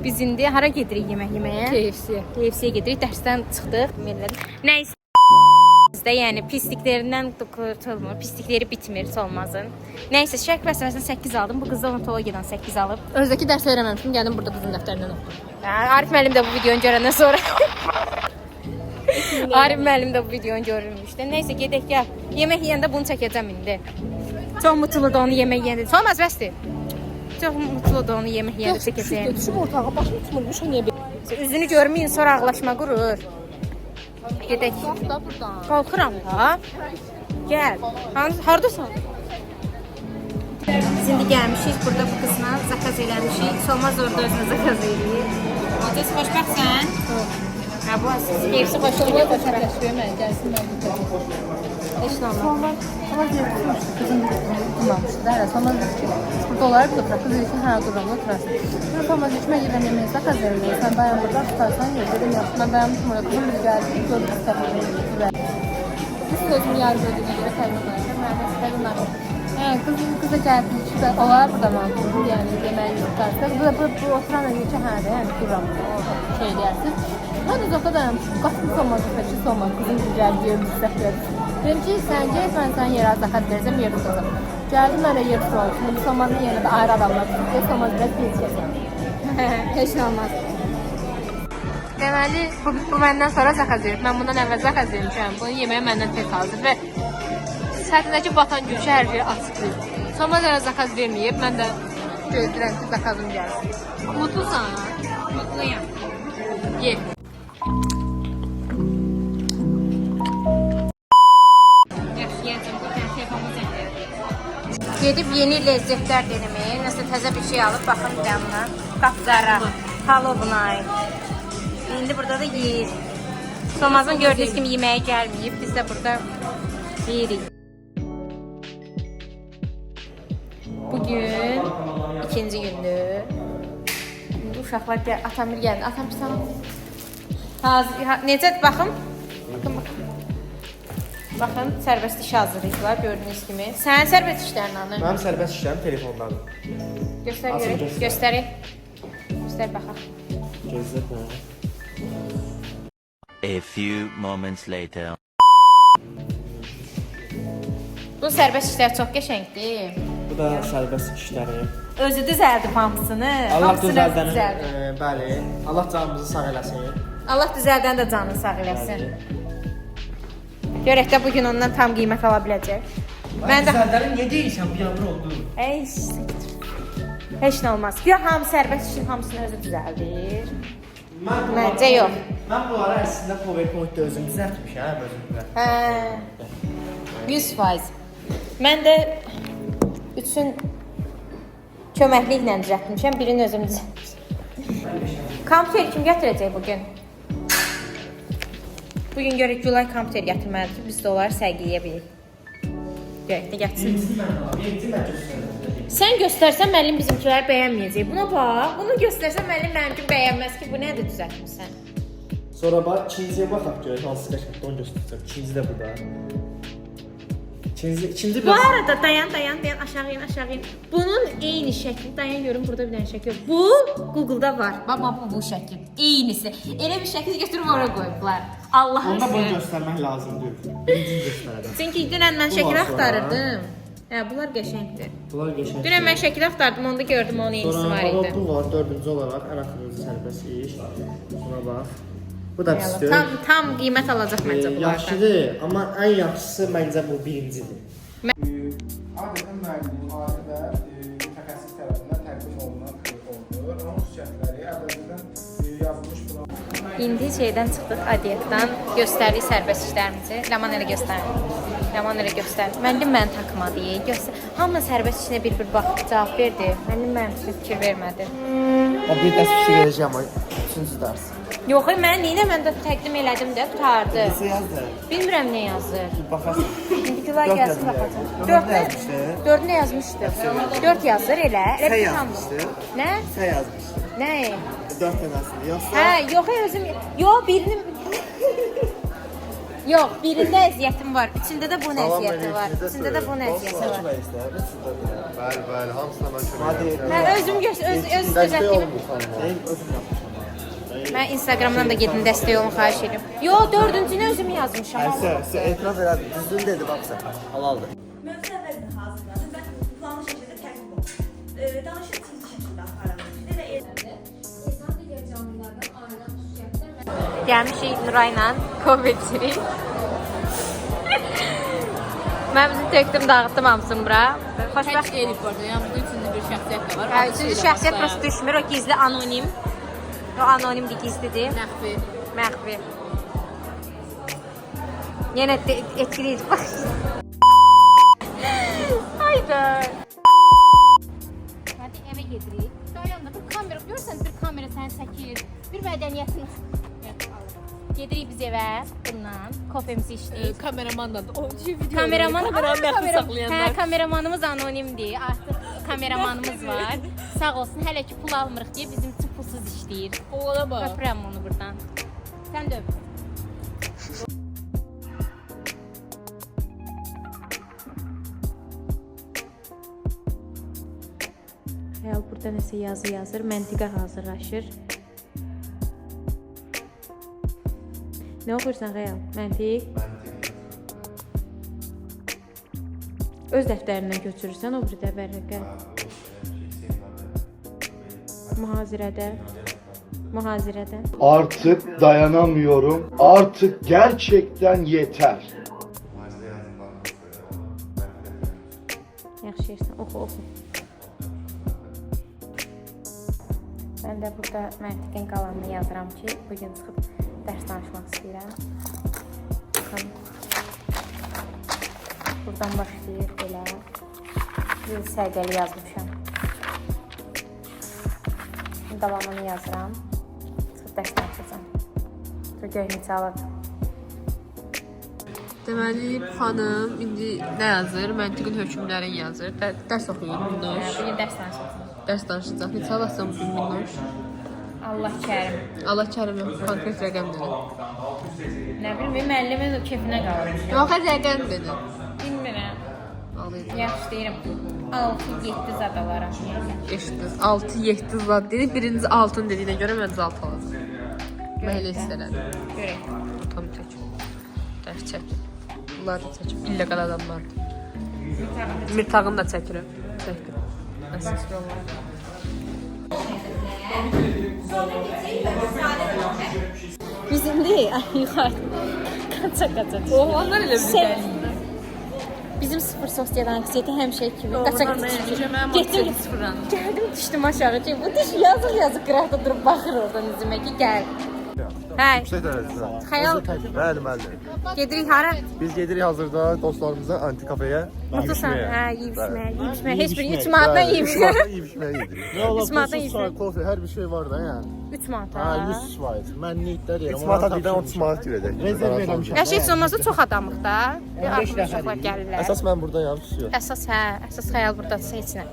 Biz indi hara gedirik yemək yeməyə? KFC-yə gedirik, dərsdən çıxdıq. Nəysə. Bizdə yəni pisliklərindən qurtulmur, pislikləri bitmir olmazın. Nəysə, şərq vəsvəsindən 8 aldım. Bu qız da odontologiyadan 8 alıb. Özdəki dərs öyrənməmişdim, gəldim burada qızın dəftərindən oxudum. Arif müəllim də bu videonu görəndən sonra Arif müəllim də bu videonu görmüşdü. Nəysə, gedək gəl. Yemək yeyəndə bunu çəkəcəm indi. Çox mutludur onu yemək yeyəndə. Olmaz bəsdir. Çox mutludur onu yemək yeyəndə çəkəcəyəm. Düşüb ortağa, başım tutmurmuş, o niyə bir? Üzünü görməyin, sonra ağlaşma qurur. Gedək. Qalx da buradan. Qalxıram da. Gəl. Hardasan? Biz indi gəlmişik, burada bu qızla zakaz eləmişik. Solmaz orada özünə zakaz eləyir. Odası xoşbəxtsən? Hə, bu asız. Hepsi xoşbəxtsən. Təşəkkür mən, gəlsin mən bu Heç nə olmaz. Sonra deyirmişdi, qızın tutmamışdı. Hələ sonra dedi ki, burada olaraq da oturaq. Qız dedi ki, hə, duramda oturasın. Sonra dedi ki, mən gedirəm yeməyə zakaz eləyir. Sən dayan burada tutarsan, yer. Dedim, yaxşı, mən dayanmışım orada. Qızım biz gəldik, gördük istədim. Biz sözümü yarı gördüyünə görə təqdim mən də istədim. Qıza gəldim ki, olar burada mən oturur, yəni yeməyi tutarsa. Bu oturan dedi ki, hə də, yəni duram. Şey deyərsin. Mən də uzaqda dayanmışım. Qatım olmaz, təşkil olmaz. Qızım ki, gəldi, yerim istəyir. Dedim ki, sən gəl, mən sən yerə zakat verəcəm, yer tutalım. Gəldim, mən də yer tutalım. Şimdi Somazın yerində də ayrı adamlar tutur. Somaz biraz geçəcəm. Heç nə olmaz. Deməli, bu məndən sonra zakat verir. Mən bundan əvvəl zakat vermişəm. Bunu yeməyə məndən tez hazır və sətindəki batan gülşə hər şey açıqdır. Somaz elə zakat verməyib, mən də gözləyirəm ki, zakazım gəlsin. Mutlusan? Mutluyam. Ye. Gedib yeni ləzzətlər deneməyə, nəsə təzə bir şey alıb baxın yanına. Qapzara, Halloween. İndi burada da yeyir. Somazın gördüyünüz kimi yeməyə gəlməyib, biz də burada yeyirik. Bugün ikinci gündür. İndi uşaqlar gəl, Atamir gəldi. Atam bir sana. Necədir baxım? Baxın. Baxın, sərbəst iş hazırlayıblar, gördüyünüz kimi. Sənin sərbəst işlərin anı? Mənim sərbəst işlərim telefondadır. Göstər görək, göstərin. Göstər baxaq. Gözlət mənə. A few moments later. Bu sərbəst işlər çox qəşəngdir. Bu da sərbəst işlərim. Özü düzəldib hamısını. Allah Hamısını düzəldən, düzəldib. bəli. Allah canımızı sağ eləsin. Allah düzəldən də canını sağ eləsin. Görək də bugün ondan tam qiymət ala biləcək. Mən düzəldərim, niyə deyirsən bu yanır oldu? Heç nə olmaz. Ya hamı sərbəst işin hamısını özü düzəldir. Məncə yox. Mən bunları əslində PowerPoint-da özüm düzəltmişəm, özümdə. 100%. Mən də üçün köməkliklə düzəltmişəm, birini özüm düzəltmişəm. Kompüter kim gətirəcək bugün? Bugün görək Gülay kompüter gətirməlidir ki, biz də onları sərgiləyə bilirik. Görək də gətirsin. Sən göstərsən müəllim bizimkiləri bəyənməyəcək. Buna bax, bunu göstərsən müəllim mənimkin bəyənməz ki, bu nədir düzəltmişsən? Sonra bax, ikinciyə baxaq görək, hansı qəşəngdə onu göstərəcək. İkinci də burada. İkinci Bu arada dayan, aşağı in. Bunun eyni şəkli, dayan görün, burada bir dənə şəkil. Bu Google-da var. Bax, bu şəkil. Eynisi. Elə bir şəkil götürüb oraya qoyublar. Allah'ın onda bunu göstərmək lazımdır. Birincini göstərəcəm. Çünki dünən mən şəkil axtarırdım. Hə, bunlar qəşəngdir. Bunlar qəşəngdir. Dünən mən şəkil axtardım, onda gördüm onun yenisi var idi. Sonra bu var, dördüncü olaraq ən axırıncı sərbəst iş. Buna bax. Bu da pisdir. Tam qiymət alacaq məncə bunlardan. Yaxşıdır, amma ən yaxşısı məncə bu birincidir. Adətən müəllimin alimdə mütəxəssis tərəfindən təqdim olunan protokoldur. Onun xüsusiyyətləri əvvəldən yazılmış plan. İndi şeydən çıxdıq, adiyyatdan göstərdik sərbəst işlərimizi. Ləman elə göstər. Müəllim məni takmadı, hamı sərbəst işinə bir baxıb cavab verdi. Müəllim mənim üçün fikir vermədi. Bir dərs fikir verəcəm, üçüncü dərs. Yox, mən də təqdim elədim də, qutardı. Nəsə yazdı? Bilmirəm nə yazır. Baxasın. İndi Gülay gəlsin baxacaq. 4 nə yazmışdı? 4 yazır elə. Sə yazmışdı. Nə? Sə yazmışdı. Nə? 4 dənəsini yoxsa? Hə, yox özüm. Yox, birini Yox, birində əziyyətim var, üçündə də bunun əziyyəti var. Üçündə də bunun əziyyəti var. Bəli, bəli, hamısına mən kömək Mən özüm öz düzəltdim. Mən Instagramdan da gedin dəstək olun, xahiş edirəm. Yox, 4-cünü özüm yazmışam. Sən etiraf elədi, düzdür dedi, bax sən. Halaldır. Mövzu əvvəldən hazırladım və planlı şəkildə təqdim olundu. Danışıq çizgi şəkildə aparılmışdı və Gəlmişik Nurayla Covid içirik. Mən bizim tökdüm, dağıtdım hamısını bura. Xoşbəxt Elif orada, yəni bu üçüncü bir şəxsiyyət də var. Hə, üçüncü şəxsiyyət prosta düşmür, o gizli anonim. O anonimdir, gizlidir. Məxfi. Məxfi. Yenə etkiliyik. Hayda. Hadi eve gedirik. Dayandı bir kamera, görürsən bir kamera səni çəkir. Bir mədəniyyətin. Gedirik biz evə bundan, kofemizi içdik. Kameramanla da o video. Kameraman saxlayanlar. Hə, kameramanımız anonimdir. Artıq kameramanımız var. Sağ olsun, hələ ki pul almırıq deyə bizim üçün pulsuz işləyir. Oğlana bax. Öpürəm onu buradan. Sən də öp. Xəyal burada nəsə yazı yazır, məntiqə hazırlaşır. Nə oxuyursan Xəyal? Məntiq? Öz dəftərindən götürürsən o bir də vərəqə. Muhazirədə. Artık dayanamıyorum. Artık gerçekten yeter. Yaxşı yersən, oxu. Mən də burada məntiqin qalanını yazıram ki, bugün çıxıb dərs danışmaq istəyirəm. Baxın. Buradan başlayır belə. Bir sərgəli yazmışam. Davamını yazıram. Çıxıb dərs danışacağam. Görün necə alır. Deməli, xanım indi nə yazır? Məntiqin hökmlərini yazır. Dərs oxuyur Minnoş. Bugün dərs danışacağam. Dərs danışacaq. Neçə alırsan bugün Minnoş? Allah kərim. Allah kərim yox, konkret rəqəm dedi. Nə bilim, müəllimin o kefinə qalır. Yox, rəqəm dedi. Bilmirəm. Alayım. Yaxşı deyirəm. 6-7 zad alaram. Eşitdiniz. 6-7 zad dedi. Birinci altın dediyinə görə mən zalt alacağım. Mən elə istərəm. Görək. Tam çək. Dərs çək. Bunları da çək. İlləqal adamlardır. Mirtağını da çəkirəm. Çəkdim. Əsas yollar. Bizim deyil, yuxarı. Qaça. Oğlanlar elə bilir. Bizim sıfır sosial anksiyeti həmişə kimi. Qaça Getdim sıfırdan. Gəldim, düşdüm aşağı ki, bu diş yazıq qıraqda durub baxır oradan üzümə ki, gəl. Hə, xəyal Bəli, bəli. gedirik hara? Biz gedirik hazırda dostlarımızla anti kafeye. Buradasan, hə, yeyib içməyə. Heç bir 3 manatdan yeyib. Yiyib içməyə gedirik. Ne ola 3 manatdan pulsuz çay, yeyib. kofe, her bir şey var da yani. 3 manat. Ha 100%. Ben niyetler yerim. 3 manat birdən 30 manat verəcək. Rezerv eləmişəm. Yaşı heç olmazsa çox adamıq da. Uşaqlar gəlirlər. Əsas mən buradayam, tutuyor. Əsas xəyal burdadır heç nə.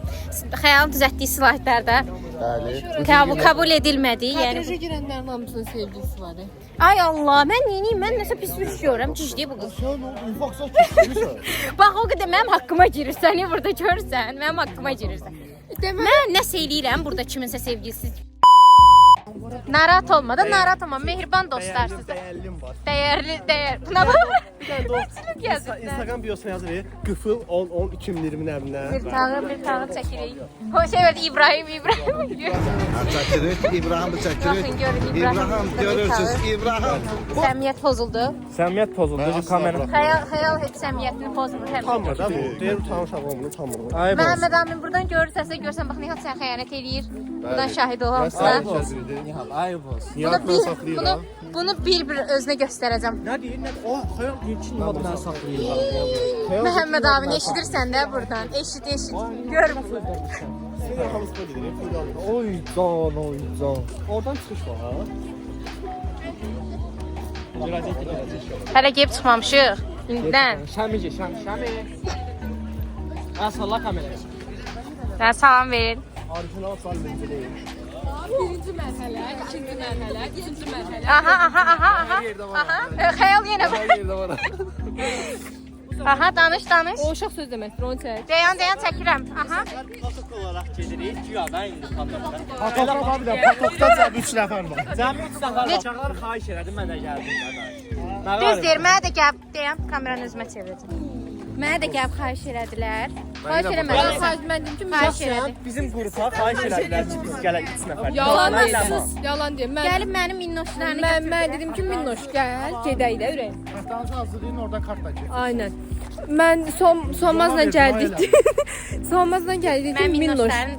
Xəyalın düzəltdiyi slaytlarda Bəli. kabul edilmədi. Yəni Kadraja girənlərin hamısının sevgilisi var. ay Allah, mən neyim? Mən nəsə pis bir şey görürəm, cicdi bu qız. Sen oldu ufak saç kesilirsen. Bax o qədər mənim haqqıma girirsən, burada görürsən, mənim haqqıma girirsən. Mən nəsə eləyirəm burada kiminsə sevgilisi. Narahat olma da, narahat olma. Mehriban dostlar sizə. Dəyərli. Buna bax. Hepsini yazır. Instagram biosuna yazır. Qıfıl 10-10 2020 əminə. Bir tağı çəkirik. O şey var, İbrahim. Çəkirik, İbrahim çəkirik. Baxın, görün İbrahim. görürsünüz, İbrahim. Səmiyyət pozuldu. Səmiyyət pozuldu, kamera. Xəyal heç səmiyyətini pozmur həmişə. Tanmır da bu. Deyir utanmış ağamını tanmır. Ayıb olsun. Məhəmməd amin buradan görürsənsə görsən bax Nihat sən xəyanət eləyir. Buradan şahid ol hamısına. Nihal, ayıb olsun. Bunu bir özünə göstərəcəm. Nə deyir, nə? O, xəyal deyir ki, Nihat mənə saxlayır. Məhəmməd abini eşidirsən də buradan. Eşit. Görmür. Oy can. Oradan çıxış var, ha? Hələ gəlib çıxmamışıq. İndidən. Şəmi. Əsalla kameraya. Sənə salam verin. Orijinal salmıncı deyil. Birinci mərhələ, ikinci mərhələ, üçüncü mərhələ. Aha. Xəyal yenə var. Aha, danış. O uşaq söz deməkdir, onu çək. Dayan, çəkirəm. Aha. Patok olaraq gedirik. Güya da indi patokda. Patokda bir də patokda cəmi 3 nəfər var. Cəmi 3 nəfər uşaqlar xahiş elədim, mən də gəldim qardaş. Düz deyir, mənə də gəlib, deyəm, kameranı özümə çevirəcəm. Mənə də gəlib xahiş elədilər. Xahiş eləmədilər. Mən dedim ki, Xahiş elədi. Bizim qrupa xahiş elədilər ki, biz gələk 3 nəfər. yalan deyirsiz, yalan deyir. Gəlib mənim minnoşlarını Mən dedim ki, Minnoş gəl, gedək də ürək. Haftanızı hazırlayın, oradan kart da çekin. Aynen. Mən Sonmazla gəldik. Sonmazla gəldik Mən Minnoş. minnoşlarını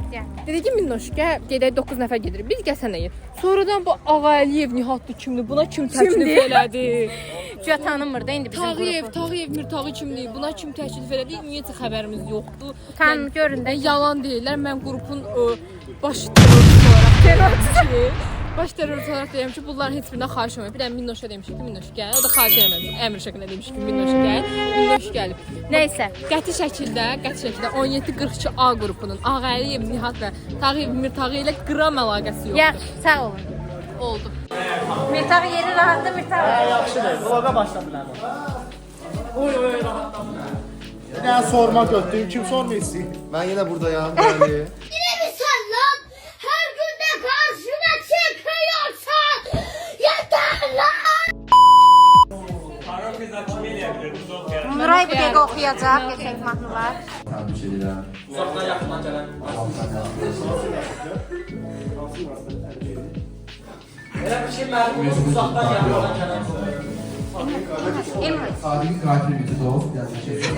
Dedi ki, Minnoş gəl, gedək 9 nəfər gedirik. Biz gəlsənəyin. Sonradan bu Ağayev Nihatlı kimdir? Buna kim təklif elədi? Güya tanımır da indi bizim qrupu. Tağıyev Mirtağı kimdir? Buna kim təklif elədi? Ümumiyyətlə xəbərimiz yoxdur. Görün də. Yalan deyirlər. Mən qrupun baş terrorçusu olaraq baş terrorçusu olaraq deyirəm ki, bunların heç birindən xahiş olmayıb. Bir də Minnoşa demişik ki, Minnoş gəl. O da xahiş eləməmiş. Əmr şəklində demişik ki, Minnoş gəl. Minnoş gəlib. Nəysə. Qəti şəkildə 1742A qrupunun Ağayev Nihat və Tağıyev Mirtağı ilə qram əlaqəsi yoxdur. Yaxşı, sağ olun. Oldu. Mirtağı yeri rahatdır, Mirtağı. Yaxşıdır, vloga başla bilərim. Oy, rahatlam. Bir dənə sorma götürdüm, kim sorma istəyir? Ben yine buradayım. Bəli. Yine mi sen lan? Her gün de karşına çıkıyorsan yeter lan! Nuray bu dəqiqə oxuyacaq, gerçək mahnılar. Təbrik edirəm. Uzaqdan yaxından gələn. Elə bir şey mənim uzaqdan yaxından gələn. Sadiq Qrakir Bitidov, yazı şirkəti.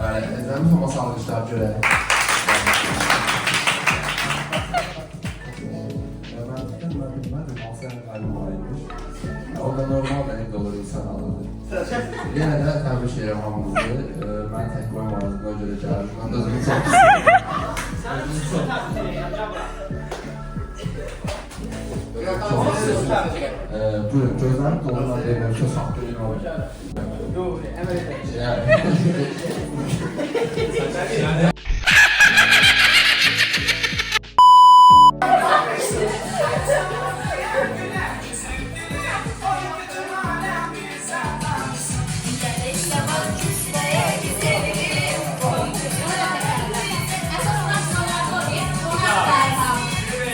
Əzəmi Thomas almışlar görə. O da normal da evdə olur, insan alırdı. Yenə də təbrik edirəm hamımızı. Mən tək qoymadım, o görə gəldim. Mən də özümü çox buyurun, gözlərim dolundan deyirəm ki, saxtırın olur. Yox, əməl edək.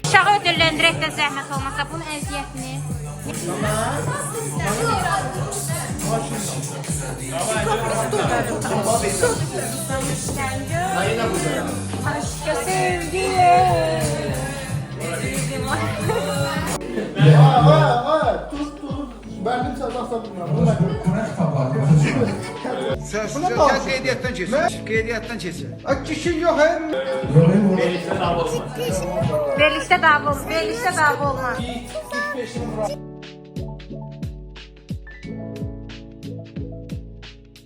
Uşağı ödülləndirək də zəhmət olmasa bunun əziyyətini. Aşka sevgiye. Dur. Verdim sen nasıl bilmem. Buna kitablar. Sen qeydiyyatdan keçsin. Qeydiyyatdan keçsin. Kişi yox hem. Verilişdə dava olmaz.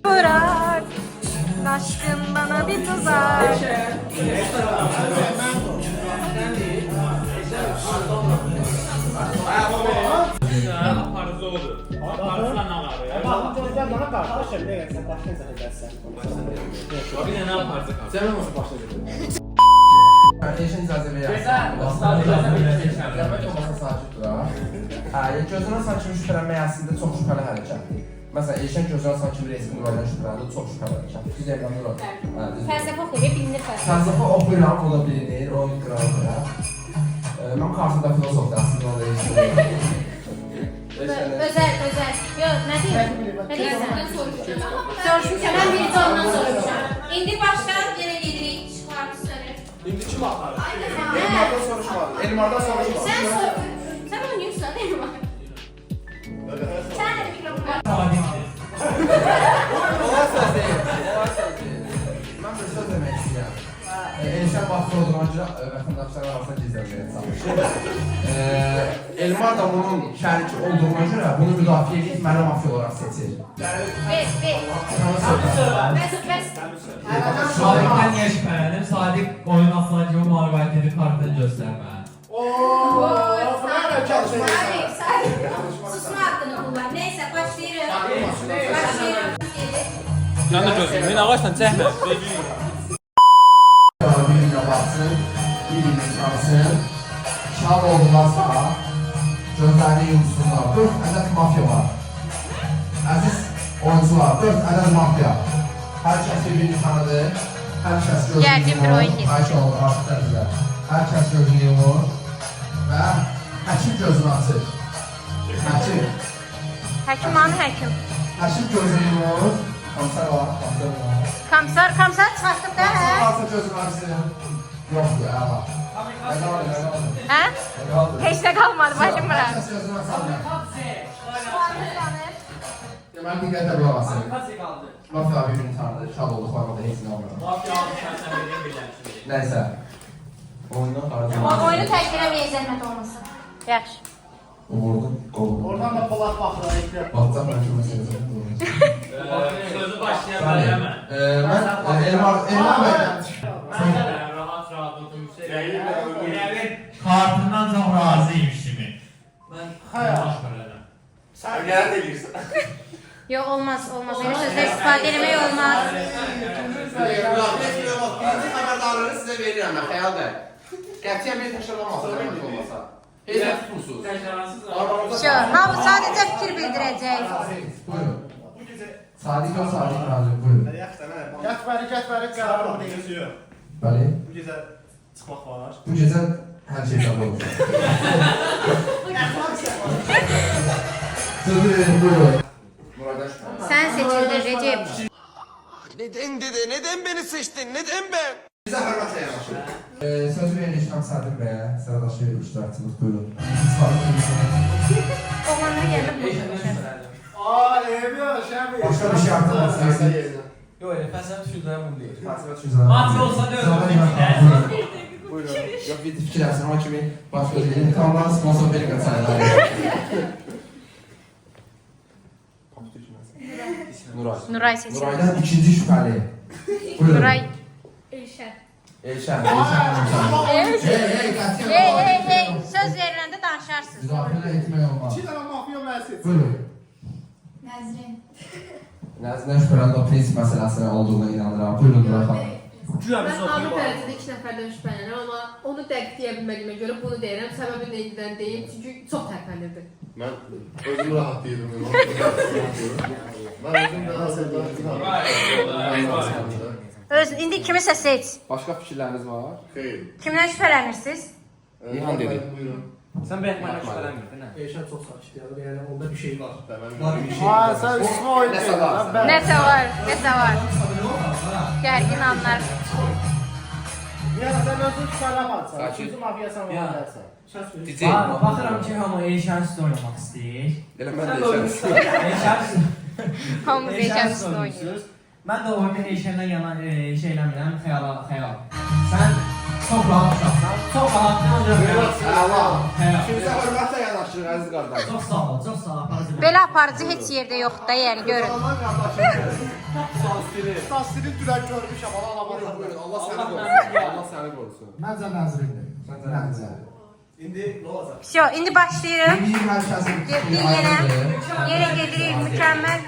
Bırak, aşkın bana bir tuzak. Aparıcı olur. Aparıcıla nə var ya? Baxın, gözlər bana qarşılaşır, nə gəlsən, başına izah edərsən. Bir də nə aparıcı qalır? Sən nasıl başladın? Kardeşin icazə verərsən. Zəhmət olmasa sakit dur. Gözünə saçımı şübhələnmək əslində çox şübhəli hərəkətdir. Məsələn, Elşən gözünə saçımı resmi nüvaydən şübhələndir, çox şübhəli hərəkətdir. Siz evləndir o. Fəlsəfə oxuyur, bilinir fəlsəfə. Fəlsəfə oxuyuram, o da bilinir, o qıraqdır. Mən qarşıda filosof dərsini o da işləyirəm. Özəl. Yox, nə deyirsən? Nə deyirsən? Soruşmuşam, mən birinci ondan soruşmuşam. İndi başdan yerə gedirik, çıxarıq sönür. İndi kim aparır? Elmardan soruşmadı. Elmardan soruşmadı. Sən sor. Sən oynayırsan, Elmar. Sən də mikrofon var. Mən bir söz demək istəyirəm. Elşən baxır olduğuna görə vətəndaşlar arasında gizlənməyə çalışır. Elmar da bunun şəriki olduğuna görə bunu müdafiə edib mənə mafiya olaraq seçir. Bəs. Sadiqdən niyə şübhələnib? Sadiq oyun aslan kimi müharibət edib kartını göstərmə. Susma haqqını kullan. Neyse, başlayırıq. Sən də gözləyim, mən ağaçla çəkmə. Bir-birinə baxsın, bir-birinə çıxarsın. şad oldularsa, gözlərini yumsunlar. 4 ədəd mafya var. Əziz oyuncular, 4 ədəd mafya. Hər kəs bir-birini tanıdı. Hər kəs gözünü Gərgin bir oyun yumur. Ayşə olur, artıq dərəcələr. Hər kəs gözünü yumur. Və həkim gözünü açır. Həkim. Həkim hanı həkim? Həkim gözünü yumur. Komsar var, komsar var. Komsar çıxartdıq da, hə? Komsar gözünü açsın. Yoxdur, əla. Hə? Heç də qalmadı, başım bura. Hər kəs gözünü açsın. Deməli, diqqətlə qulaq asın. Mafya birbirini tanıdı, şad olduqlarına da heç nə olmadı. Nəysə. Oyundan xaric. Oyunu tərk eləməyə zəhmət olmasın. Yaxşı. Vurdum, qolum. Oradan da Polak baxıra ekrem. Baxacaq mən ki, məsələsini. Sözü başlayan bəyəmə. Mən Elmar bəy. Rahat oturmuşsa. Kartından çox razıymış kimi. Mən Sən gələ deyirsən. Yox, olmaz. Elə sözlər istifadə eləmək olmaz. Birinci xəbərdarlığı sizə verirəm mən, Xəyal bəy. Qətiyyən bir təşkilatlamazsın, rəhmət olmasa. Heç nə tutmursuz. Hamı sadəcə fikir bildirəcək. Buyurun. Sadiq o Sadiq razı, buyurun. Gətbəri qərar deyir. Bəli. Bu gecə çıxmaq var. Bu gecə hər şey qəbul olacaq. Sözü verin, buyurun. Sən seçildin, Recep. Neden dede? Neden beni seçtin? Neden ben? Bizə hörmətlə yanaşın. Sözü verin İşqam Sadiq bəyə, sıradaşı iştirakçımız, buyurun. Oğlanlara gəldim. Başqa bir şey yaptınız. Yox, elə fəlsəfə düşündürəm bunu deyir. Mafya olsa Buyurun. Yox, bir fikirləsin, o kimi başqa deyil. Tamamlar sponsor verin qəsələr. Nuray seçildi. Nuray'dan ikinci şüphəli. Buyurun. Nuray. Elşən. Hey, söz veriləndə danışarsınız. Müdafilə etmək olmaz. 2 dənə mafya mənə Buyurun. Nəzrin. Nəzrindən şübhələndə o prinsip məsələsi olduğuna inanıram. Buyurun Nuray xanım. Mən adı dərəcədə 2 nəfərdən şübhələnirəm, amma onu dəqiq deyə bilmədiyimə görə bunu deyirəm. Səbəbi nəyindən deyim, çünki çox tərpənirdi. Mən özümü rahat deyirəm. Mən özüm də hazırda. İndi kimisə seç. Başqa fikirləriniz var? Xeyr. Kimdən şübhələnirsiniz? İlhan dedi. Buyurun. Sən bəyək mənə şübhələnmirdin, hə? Eşən çox sakitdir. Yəni onda bir şey var. Var bir şey. Aa, sən üstümə oyun Nəsə var. Nəsə var. Gərgin anlar. Yəni sən özün şübhələmədsən. Üçüncü mafya sən oynayarsan. Baxıram ki, hamı Elşən üstü oynamaq istəyir. Elə mən də eşən. Hamı Elşən üstü oynayır. Mən də oyunu Elşəndən yana şey eləmirəm, xəyal. Sən çox rahat uşaqsan, çox rahat nə olacaq? Kimsə hörmətlə yanaşır, əziz qardaş. Çox sağ ol, çox sağ ol. Belə aparıcı heç yerdə yoxdur da, yəni görün. Sastirin dürək görmüşəm, ana Buyurun, Allah səni qorusun. Allah səni qorusun. Məncə Nəzrindir. Məncə. İndi nə olacaq? Всё, indi başlayırıq. Bir mərkəzin Getdik yenə gedirik, mükəmməl.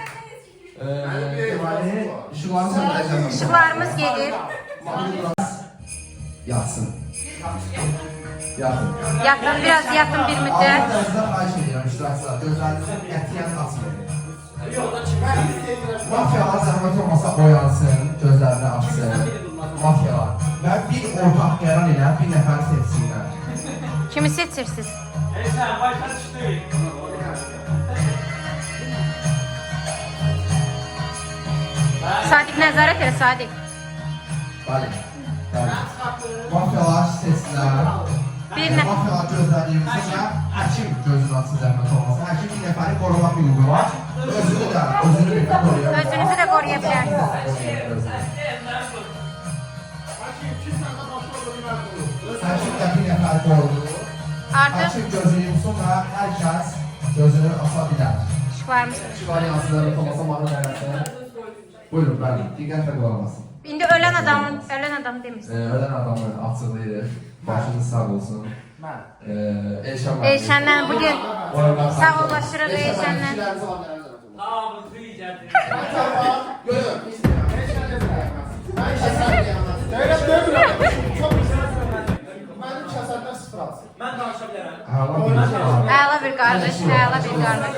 Deməli, işıqlarını söndürəcəm. İşıqlarımız gedir. Yatsın. Yatın. Yatın, biraz yatın bir müddət. Allah dərəcədə xahiş edirəm iştirakçılar. Gözlərinizi qətiyyən açmayın. Mafyalar zəhmət olmasa oyansın, gözlərini açsın. Mafyalar. Və bir ortaq qərar ilə bir nəfər seçsinlər. Kimi seçirsiniz? Elşən, başa düşdük. Sadiq nəzarət elə, Sadiq. Bəli. Mafyalar seçsinlər. Bir nə... Mafyalar gözlərini yumsun və həkim gözünü açsın zəhmət olmasa. Həkim bir nəfəri qorumaq hüququ var. Özünü bir də qoruya bilər. Özünüzü də qoruya bilərsiniz. Həkim də bir nəfəri qorudu. Artıq Həkim gözünü yumsun və hər kəs gözünü aça bilər. işıqlarımız. Şüqar yansın zəhmət olmasa mahnı nəyəsə. Buyurun, bəli. Diqqətlə qulaq asın. İndi ölən adam demirsən. Ölən adamı açıqlayırıq. Başınız sağ olsun. Elşən var. Elşəndən bugün sağollaşırıq Elşəndən. Tamam, duyacaqdır. Deyirəm, demirəm. Çox güzel. Mənim kəsəndən sıfır atsın. Mən danışa Əla bir qardaş, əla bir qardaş.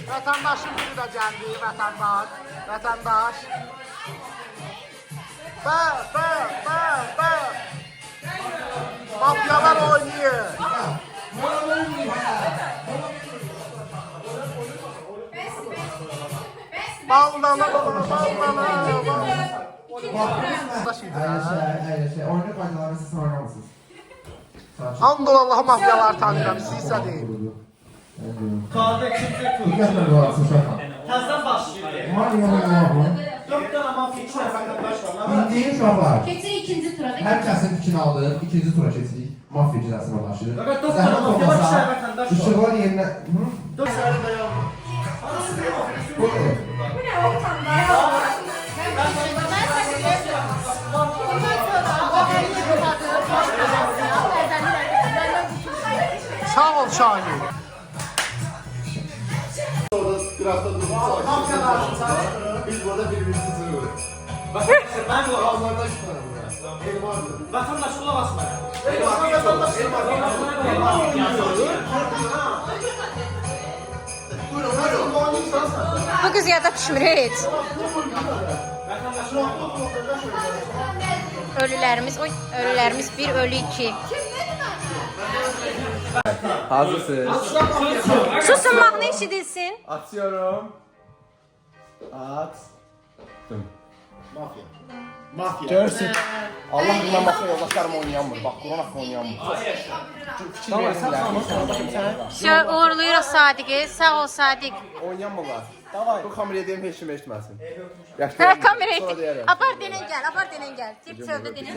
Vətəndaşın biri də gəldi, vətəndaş. Vətəndaş. Bə. Mafyalar oynayır. Ballana. Oyunu faydalarınızı sonra mısınız? HamdolAllah mafyalar tanıyıram, sizsə deyil. Kaldı ikinci tur. Təzdən başlayır. 4 dənə mafya, 2 nəfər vətəndaş var. Bildiğin uşaqlar. Keçək ikinci tura. Hər kəsin fikrini alır, ikinci tura keçirik. Mafya icrasına başlayır. Evet, 4 dənə mafya var, 2 nəfər vətəndaş var. Işıqlar yerinə... 4 sərə dayan. Buyurun. Sağ ol Şahin. Biz burada birbirimizi sınırıyoruz. Ben bu Onlardan şüphelendim. Elim vardı. vatandaş kulak asmaya. Bu qız yada düşmür heç. Ölülərimiz 1, ölü 2. Hazırsınız. Susun, mahnı eşidilsin. Atıyorum. Attım. Mafya. Görsün. Allah bilir mafya yoldaşlarım oynayamır. Bak Kur'an hakkı oynayamır. Tamam Şöyle uğurluyuruq Sadiq'i. Sağ ol Sadiq. oynayamırlar. Bu kameraya deyim heç kim eşitməsin. Hə, kamerayı. Apar denən gəl. Tip çöldə denən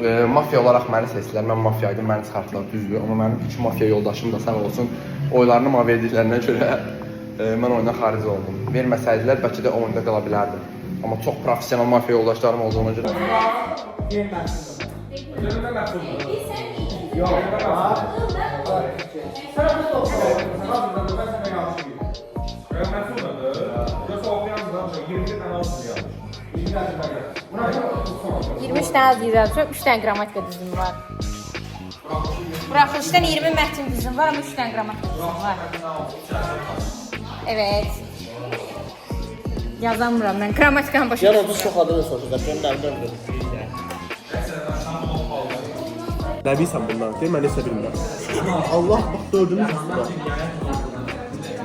gəl. Mafya olaraq məni seçdilər. Mən mafyaydım, məni çıxartdılar düzdür. Amma mənim 2 mafya yoldaşım da sağ olsun oylarını mənə verdiklərinə görə mən oyundan xaric oldum. Verməsəydilər bəlkə də oyunda qala bilərdim. Amma çox professional mafya yoldaşlarım olduğuna görə. Üç dənə az yazmışam, 3 dənə qrammatika düzüm var. Buraxılışdan 20 mətn düzüm var, amma 3 dənə qrammatika düzüm var. Evet. Yazamıram mən, qrammatikanı başa düşürəm. Çox adını soruşacaq, göndərdim. Nə bilsən bundan? Deyir, mən isə bilmirəm. Allah, bax, 4-ünü tutdu.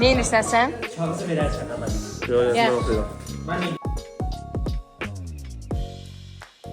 Nə edirsən sən? Yox, mən oxuyuram.